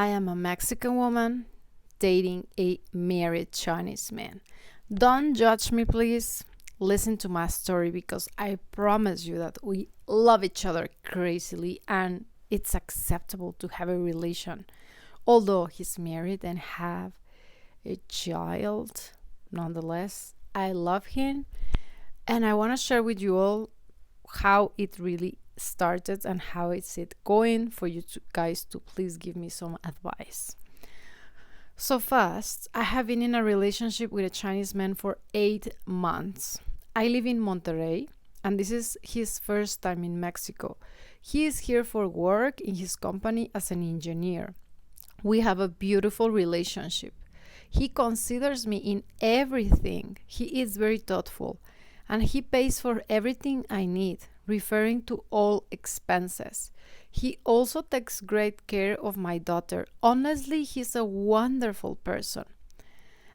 I am a Mexican woman dating a married Chinese man. Don't judge me, please. Listen to my story because I promise you that we love each other crazily and it's acceptable to have a relation. Although he's married and have a child, nonetheless, I love him and I want to share with you all how it really started and how is it going for you guys to please give me some advice. So first, I have been in a relationship with a Chinese man for 8 months. I live in Monterrey and this is his first time in Mexico. He is here for work in his company as an engineer. We have a beautiful relationship. He considers me in everything. He is very thoughtful and he pays for everything I need, referring to all expenses. He also takes great care of my daughter. Honestly, he's a wonderful person.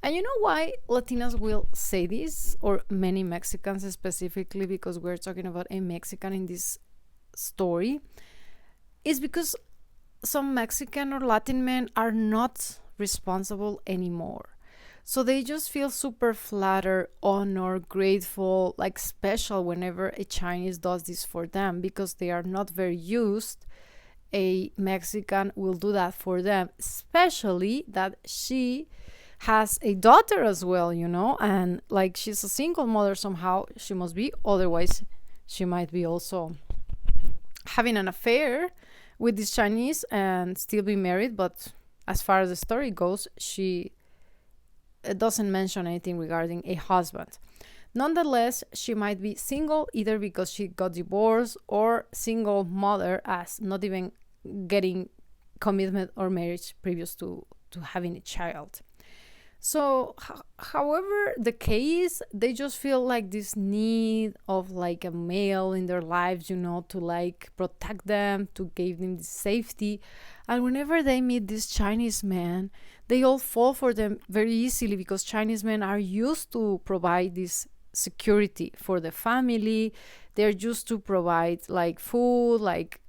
And you know why Latinas will say this, or many Mexicans specifically, because we're talking about a Mexican in this story, is because some Mexican or Latin men are not responsible anymore. So they just feel super flattered, honored, grateful, like special whenever a Chinese does this for them because they are not very used. A Mexican will do that for them, especially that she has a daughter as well, and like she's a single mother somehow, she must be, otherwise she might be also having an affair with this Chinese and still be married, but as far as the story goes, she doesn't mention anything regarding a husband. Nonetheless, she might be single either because she got divorced or single mother as not even getting commitment or marriage previous to having a child. So, however the case, they just feel like this need of like a male in their lives, to like protect them, to give them the safety. And whenever they meet this Chinese man, they all fall for them very easily because Chinese men are used to provide this security for the family. They're used to provide like food, like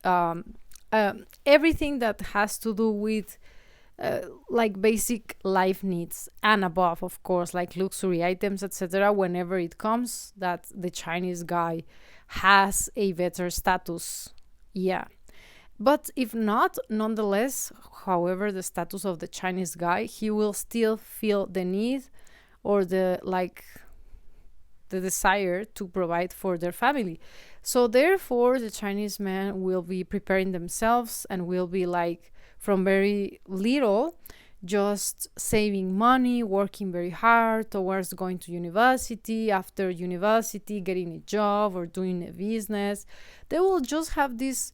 everything that has to do with like basic life needs and above, of course, like luxury items, etc. Whenever it comes that the Chinese guy has a better status, yeah. But if not, nonetheless, however the status of the Chinese guy, he will still feel the need or the desire to provide for their family. So therefore the Chinese men will be preparing themselves and will be like from very little just saving money, working very hard towards going to university, after university getting a job or doing a business. They will just have this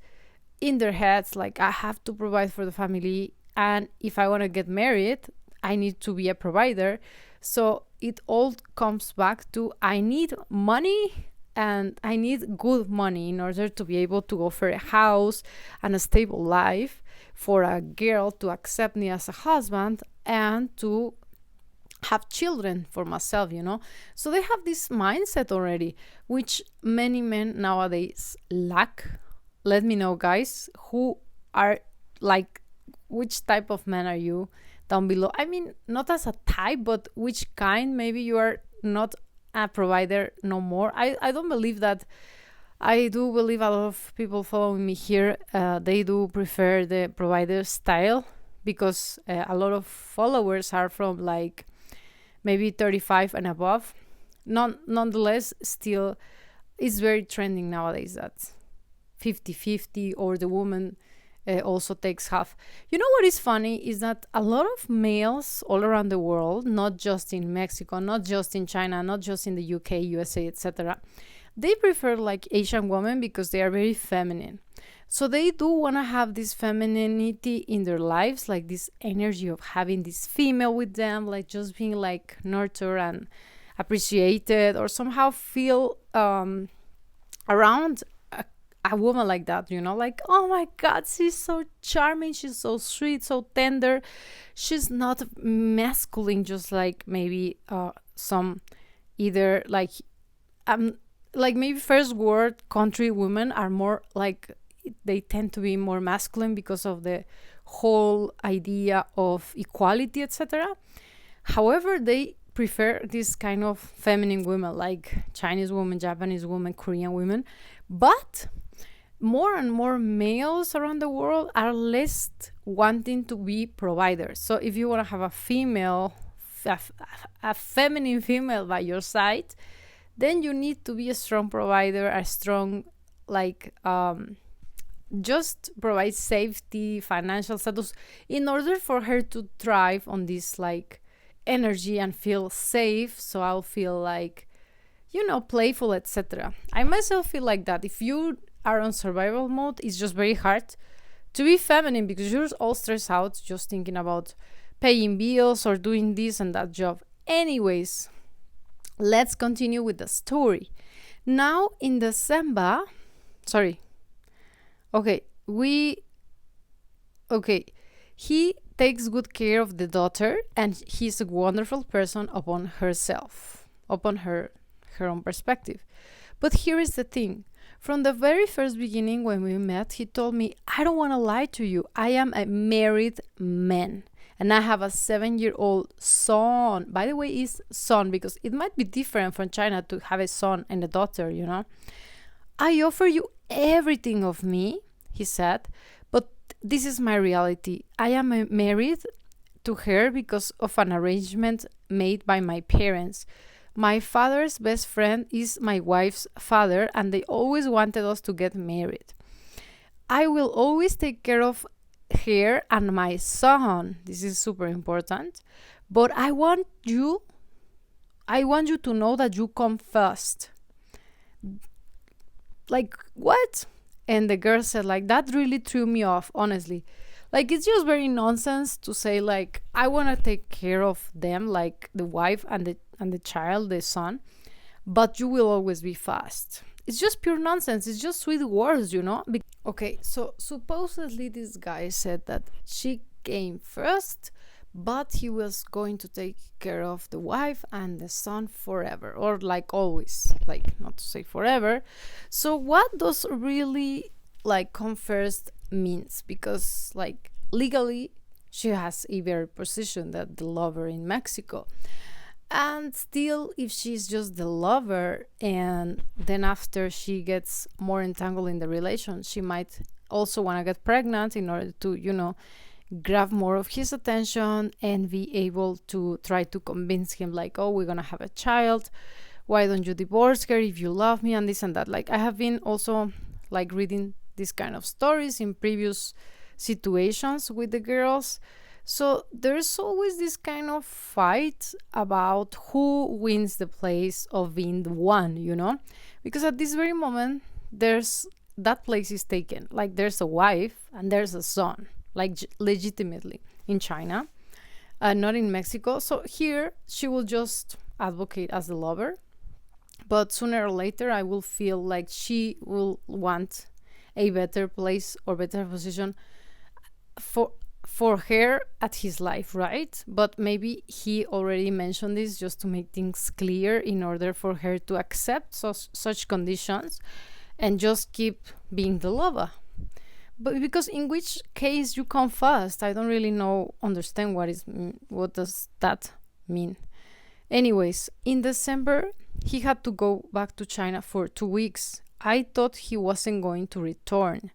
in their heads, like I have to provide for the family, and if I want to get married I need to be a provider. So it all comes back to I need money, and I need good money in order to be able to offer a house and a stable life for a girl to accept me as a husband and to have children for myself, So they have this mindset already, which many men nowadays lack. Let me know, guys, who are like, which type of man are you down below? I mean, not as a type, but which kind. Maybe you are not a provider no more. I don't believe that. I do believe a lot of people following me here, they do prefer the provider style because a lot of followers are from like maybe 35 and above. Nonetheless, still it's very trending nowadays that 50-50 or the woman also takes half. You know what is funny is that a lot of males all around the world, not just in Mexico, not just in China, not just in the UK, USA, etc., they prefer like Asian women because they are very feminine. So they do want to have this femininity in their lives, like this energy of having this female with them, like just being like nurtured and appreciated, or somehow feel around a woman like that, like, oh my God, she's so charming, she's so sweet, so tender. She's not masculine, just like maybe some either like maybe first world country women are more like, they tend to be more masculine because of the whole idea of equality, etc. However, they prefer this kind of feminine women, like Chinese women, Japanese women, Korean women. But more and more males around the world are less wanting to be providers. So if you want to have a female, a feminine female by your side, then you need to be a strong provider, a strong, like, just provide safety, financial status, in order for her to thrive on this, like, energy and feel safe. So I'll feel like, playful, etc. I myself feel like that. If you are on survival mode, it's just very hard to be feminine because you're all stressed out just thinking about paying bills or doing this and that job. Anyways, let's continue with the story. Now in December, he takes good care of the daughter, and he's a wonderful person upon her own perspective. But here is the thing. From the very first beginning when we met, he told me, I don't want to lie to you. I am a married man. And I have a 7-year-old son. By the way, it's son because it might be different from China to have a son and a daughter, I offer you everything of me, he said, but this is my reality. I am married to her because of an arrangement made by my parents. My father's best friend is my wife's father, and they always wanted us to get married. I will always take care of her and my son. This is super important. But I want you to know that you come first. Like, what? And the girl said, like, that really threw me off, honestly. Like, it's just very nonsense to say, like, I want to take care of them, like the wife and the child, the son, but you will always be fast. It's just pure nonsense. It's just sweet words, Okay, so supposedly this guy said that she came first, but he was going to take care of the wife and the son forever, or like always, like not to say forever. So what does really like come first means? Because like legally she has a better position than the lover in Mexico. And still, if she's just the lover, and then after she gets more entangled in the relation, she might also want to get pregnant in order to, grab more of his attention and be able to try to convince him, like, oh, we're going to have a child. Why don't you divorce her if you love me, and this and that. Like, I have been also like reading these kind of stories in previous situations with the girls. So there's always this kind of fight about who wins the place of being the one, because at this very moment, that place is taken. Like, there's a wife and there's a son, like legitimately in China, not in Mexico. So here she will just advocate as the lover, but sooner or later I will feel like she will want a better place or better position for her at his life, right? But maybe he already mentioned this just to make things clear in order for her to accept such conditions and just keep being the lover. But because in which case you come first, I don't really understand what does that mean. Anyways, in December, he had to go back to China for 2 weeks. I thought he wasn't going to return.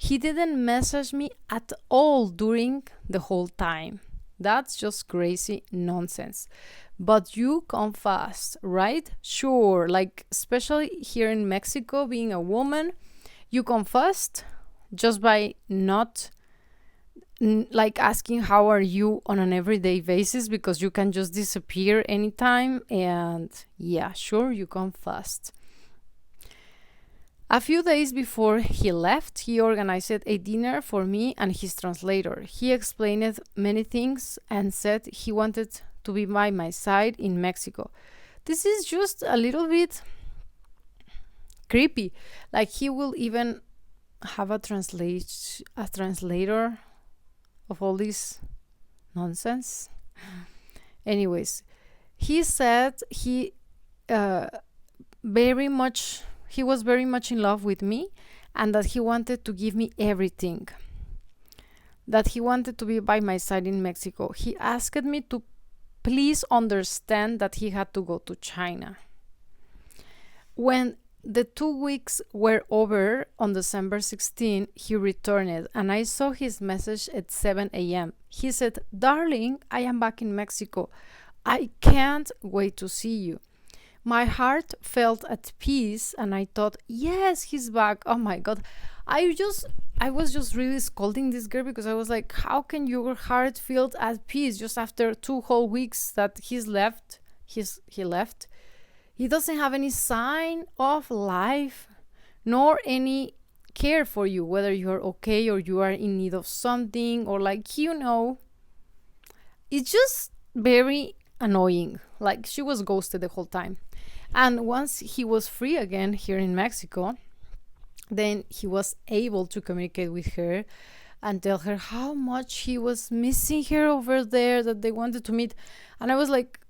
He didn't message me at all during the whole time. That's just crazy nonsense. But you come fast, right? Sure, like especially here in Mexico, being a woman, you come fast just by not like asking how are you on an everyday basis, because you can just disappear anytime, and yeah, sure, you come fast. A few days before he left, he organized a dinner for me and his translator. He explained many things and said he wanted to be by my side in Mexico. This is just a little bit creepy. Like, he will even have a translator of all this nonsense. Anyways, he said he was very much in love with me and that he wanted to give me everything. that he wanted to be by my side in Mexico. He asked me to please understand that he had to go to China. When the 2 weeks were over on December 16, he returned and I saw his message at 7 a.m. He said, "Darling, I am back in Mexico. I can't wait to see you." My heart felt at peace and I thought, yes, he's back. Oh my God. I was just really scolding this girl because I was like, how can your heart feel at peace just after 2 whole weeks that he left? He doesn't have any sign of life nor any care for you, whether you're okay or you are in need of something or it's just very annoying. Like she was ghosted the whole time. And once he was free again here in Mexico, then he was able to communicate with her and tell her how much he was missing her over there, that they wanted to meet. And I was like,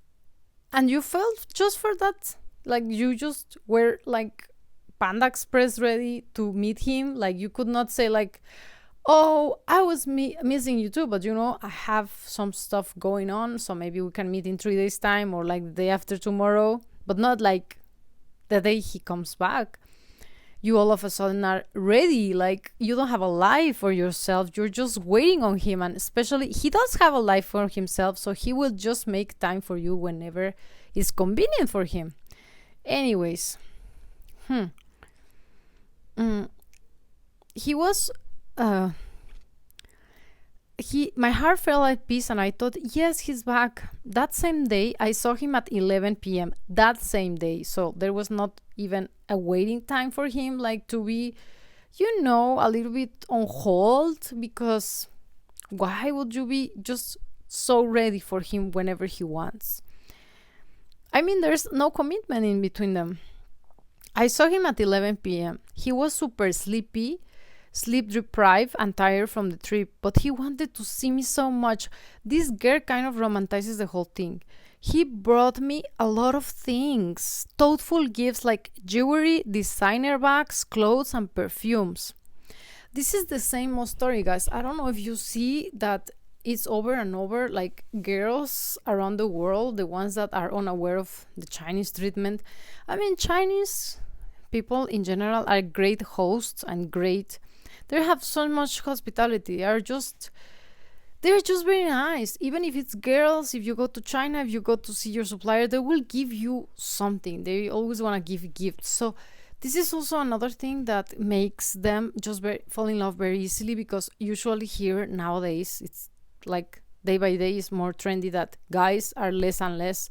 and you felt just for that? Like you just were like Panda Express ready to meet him? Like you could not say like, oh, I was missing you too, but I have some stuff going on, so maybe we can meet in 3 days time or like the day after tomorrow, but not like the day he comes back. You all of a sudden are ready, like you don't have a life for yourself, you're just waiting on him. And especially he does have a life for himself, so he will just make time for you whenever it's convenient for him. Anyways, he was my heart felt at peace and I thought, yes, he's back. That same day I saw him at 11 p.m. that same day, so there was not even a waiting time for him, like to be a little bit on hold, because why would you be just so ready for him whenever he wants? I mean, there's no commitment in between them. I saw him at 11 p.m. He was super sleepy, sleep deprived and tired from the trip, but he wanted to see me so much. This girl kind of romanticizes the whole thing. He brought me a lot of things, thoughtful gifts like jewelry, designer bags, clothes, and perfumes. This is the same old story, guys. I don't know if you see that it's over and over, like girls around the world, the ones that are unaware of the Chinese treatment. I mean, Chinese people in general are great hosts and they have so much hospitality. They're just very nice. Even if it's girls, if you go to China, if you go to see your supplier, they will give you something. They always want to give gifts. So this is also another thing that makes them just fall in love very easily, because usually here nowadays, it's like day by day is more trendy that guys are less and less,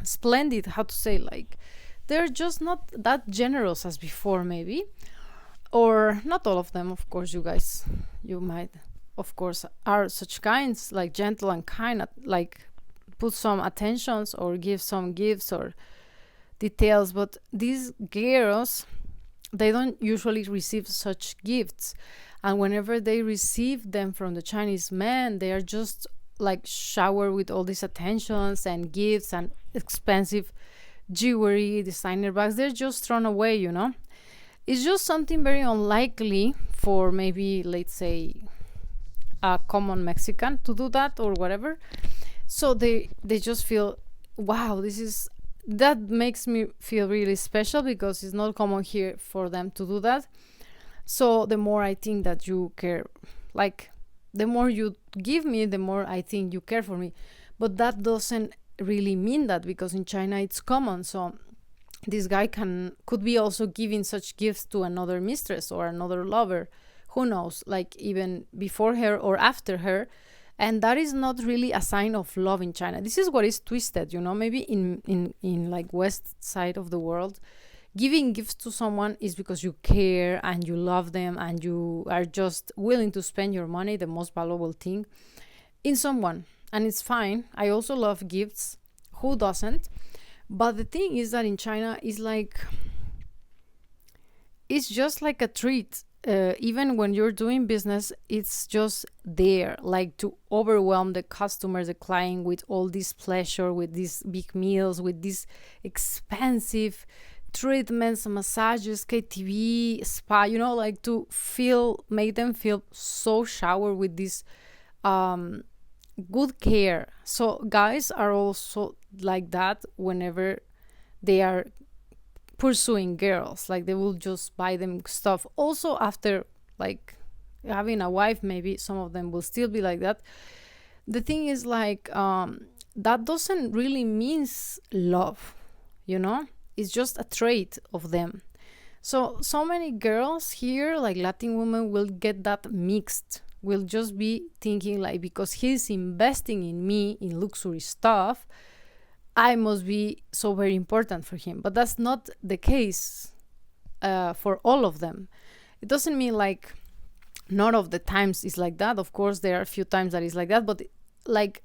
splendid, how to say, like they're just not that generous as before, maybe. Or not all of them, of course. You might, of course, are such kinds, like gentle and kind, like put some attentions or give some gifts or details. But these girls, they don't usually receive such gifts, and whenever they receive them from the Chinese men, they are just like showered with all these attentions and gifts and expensive jewelry, designer bags. They're just thrown away. It's just something very unlikely for maybe, let's say, a common Mexican to do that or whatever. So they just feel, wow, that makes me feel really special, because it's not common here for them to do that. So the more I think that you care, like the more you give me, the more I think you care for me. But that doesn't really mean that, because in China it's common. So this guy could be also giving such gifts to another mistress or another lover, who knows, like even before her or after her. And that is not really a sign of love in China. This is what is twisted, maybe in like west side of the world, giving gifts to someone is because you care and you love them and you are just willing to spend your money, the most valuable thing, in someone. And it's fine. I also love gifts. Who doesn't? But the thing is that in China, it's just like a treat. Even when you're doing business, it's just there, like to overwhelm the customer, the client, with all this pleasure, with these big meals, with these expensive treatments, massages, KTV, spa, like to make them feel so showered with this um good care. So guys are also like that whenever they are pursuing girls, like they will just buy them stuff. Also after like having a wife, maybe some of them will still be like that. The thing is like that doesn't really means love, you know it's just a trait of them. So many girls here, like Latin women, will get that mixed, will just be thinking like, because he's investing in me in luxury stuff, I must be so very important for him. But that's not the case for all of them. It doesn't mean like none of the times it's like that. Of course, there are a few times that it's like that, but like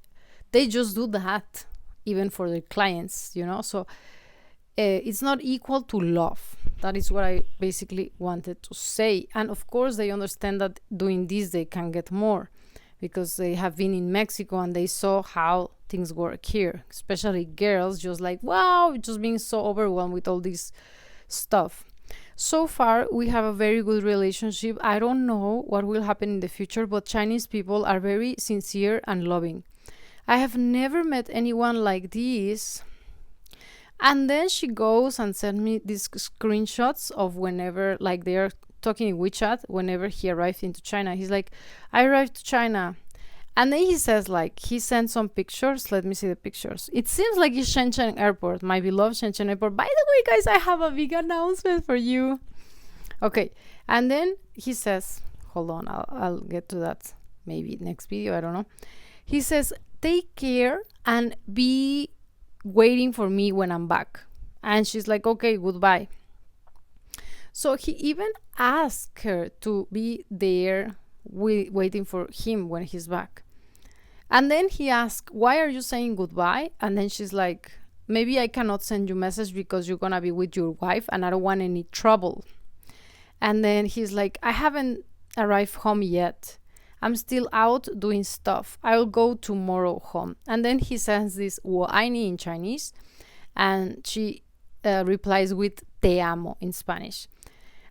they just do that even for their clients. So it's not equal to love. That is what I basically wanted to say. And of course, they understand that doing this, they can get more because they have been in Mexico and they saw how things work here, especially girls, just like, wow, just being so overwhelmed with all this stuff. So far, we have a very good relationship. I don't know what will happen in the future, but Chinese people are very sincere and loving. I have never met anyone like this. And then she goes and sent me these screenshots of whenever, like, they are talking in WeChat, whenever he arrived into China. He's like, I arrived to China. And then he says, like, he sent some pictures. Let me see the pictures. It seems like it's Shenzhen Airport, my beloved Shenzhen Airport. By the way, guys, I have a big announcement for you. Okay. And then he says, hold on, I'll get to that maybe next video. I don't know. He says, take care and be waiting for me when I'm back. And she's like, okay, goodbye. So he even asked her to be there waiting for him when he's back. And then he asked, why are you saying goodbye? And then she's like, maybe I cannot send you message because you're gonna be with your wife and I don't want any trouble. And then he's like, I haven't arrived home yet. I'm still out doing stuff. I'll go tomorrow home. And then he sends this 我爱你 in Chinese, and she replies with te amo in Spanish.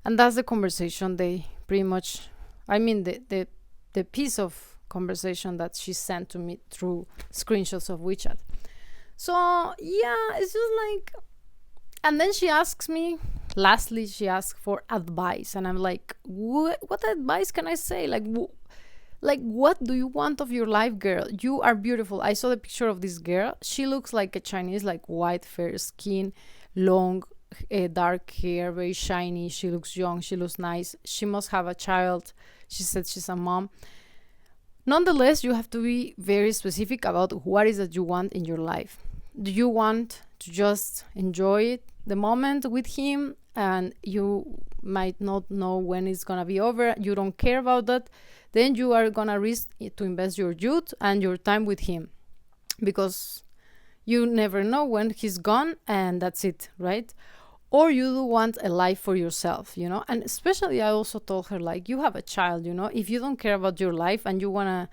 And that's the conversation they pretty much, the piece of conversation that she sent to me through screenshots of WeChat. So yeah, it's just like, and then she asks me, lastly, she asks for advice. And I'm like, what advice can I say? Like, what do you want of your life, girl? You are beautiful. I saw the picture of this girl. She looks like a Chinese, like white, fair skin, long, dark hair, very shiny. She looks young. She looks nice. She must have a child. She said she's a mom. Nonetheless, you have to be very specific about what is that you want in your life. Do you want to just enjoy the moment with him and you might not know when it's gonna be over? You don't care about that. Then you are gonna risk to invest your youth and your time with him because you never know when he's gone and that's it, right? Or you do want a life for yourself, And especially I also told her, like, you have a child, If you don't care about your life and you wanna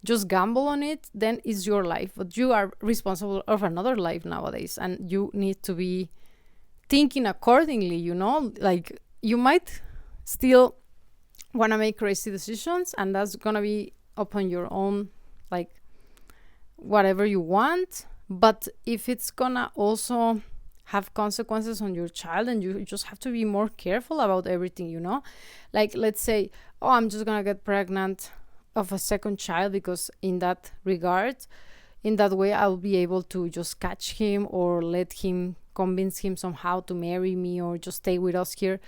just gamble on it, then it's your life. But you are responsible of another life nowadays and you need to be thinking accordingly, Like, you might still want to make crazy decisions and that's gonna be upon your own, like, whatever you want. But if it's gonna also have consequences on your child, and you just have to be more careful about everything, Like, let's say, oh, I'm just gonna get pregnant of a second child because in that way I'll be able to just catch him or convince him somehow to marry me or just stay with us here.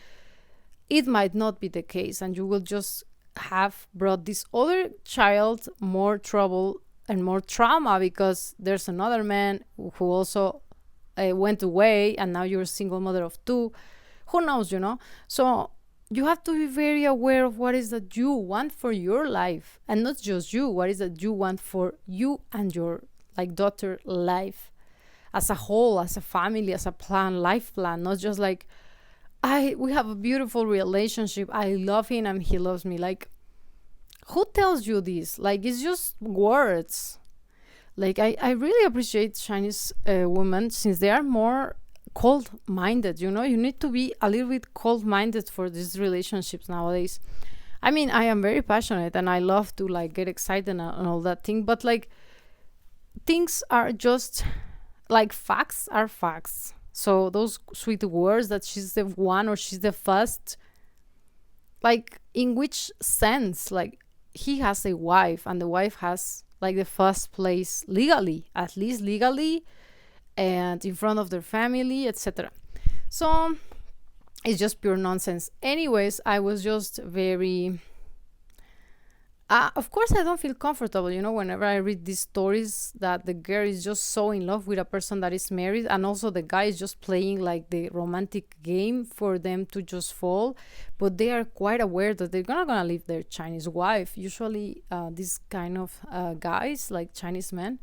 It might not be the case, and you will just have brought this other child more trouble and more trauma because there's another man who also went away, and now you're a single mother of two. Who knows, So you have to be very aware of what is that you want for your life, and not just you. What is that you want for you and your, like, daughter life as a whole, as a family, as a life plan, not just like, we have a beautiful relationship. I love him and he loves me. Like, who tells you this? Like, it's just words. Like, I really appreciate Chinese women since they are more cold minded, you know. You need to be a little bit cold minded for these relationships nowadays. I mean, I am very passionate and I love to like get excited and all that thing, but like things are just like facts are facts. So those sweet words that she's the one or she's the first, like in which sense? Like he has a wife and the wife has like the first place legally, at least legally, and in front of their family, etc. So it's just pure nonsense. Anyways, I was just very of course, I don't feel comfortable, you know, whenever I read these stories that the girl is just so in love with a person that is married, and also the guy is just playing like the romantic game for them to just fall. But they are quite aware that they're not gonna leave their Chinese wife. Usually, these kind of guys, like Chinese men,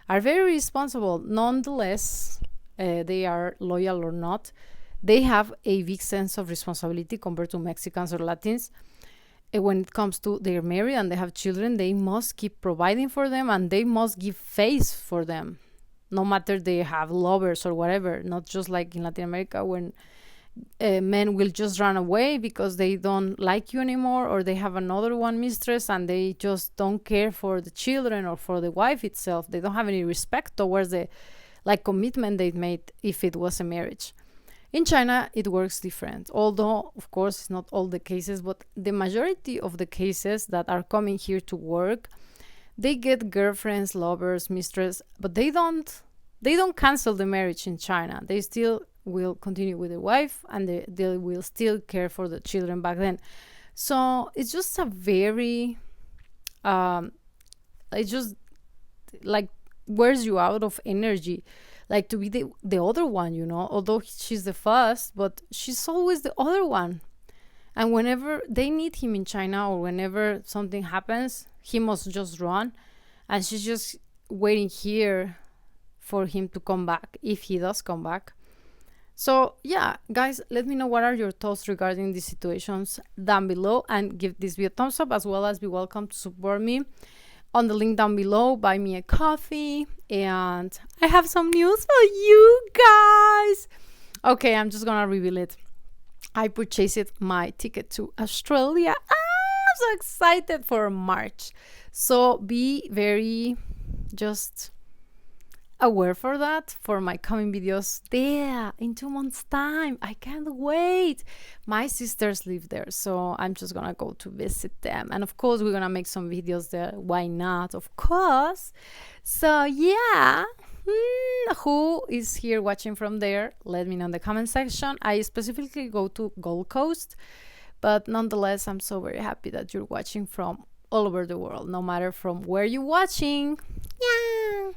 are very responsible. Nonetheless, they are loyal or not, they have a big sense of responsibility compared to Mexicans or Latins. When it comes to they're married and they have children, they must keep providing for them and they must give face for them, no matter they have lovers or whatever. Not just like in Latin America when men will just run away because they don't like you anymore, or they have another one mistress and they just don't care for the children or for the wife itself. They don't have any respect towards the like commitment they made if it was a marriage. In China, it works different, although, of course, it's not all the cases, but the majority of the cases that are coming here to work, they get girlfriends, lovers, mistress, but they don't cancel the marriage in China. They still will continue with the wife and they will still care for the children back then. So it's just a very, it just like wears you out of energy, like to be the other one, you know, although she's the first, but she's always the other one. And whenever they need him in China or whenever something happens, he must just run. And she's just waiting here for him to come back, if he does come back. So, yeah, guys, let me know what are your thoughts regarding these situations down below, and give this video a thumbs up, as well as be welcome to support me on the link down below. Buy me a coffee, and I have some news for you guys. Okay, I'm just gonna reveal it. I purchased my ticket to Australia. I'm so excited for March. So be very just aware for that, for my coming videos there in 2 months time. I can't wait. My sisters live there, so I'm just gonna go to visit them, and of course we're gonna make some videos there. Why not, of course. So yeah, who is here watching from there? Let me know in the comment section. I specifically go to Gold Coast, but nonetheless, I'm so very happy that you're watching from all over the world, no matter from where you're watching. Yeah.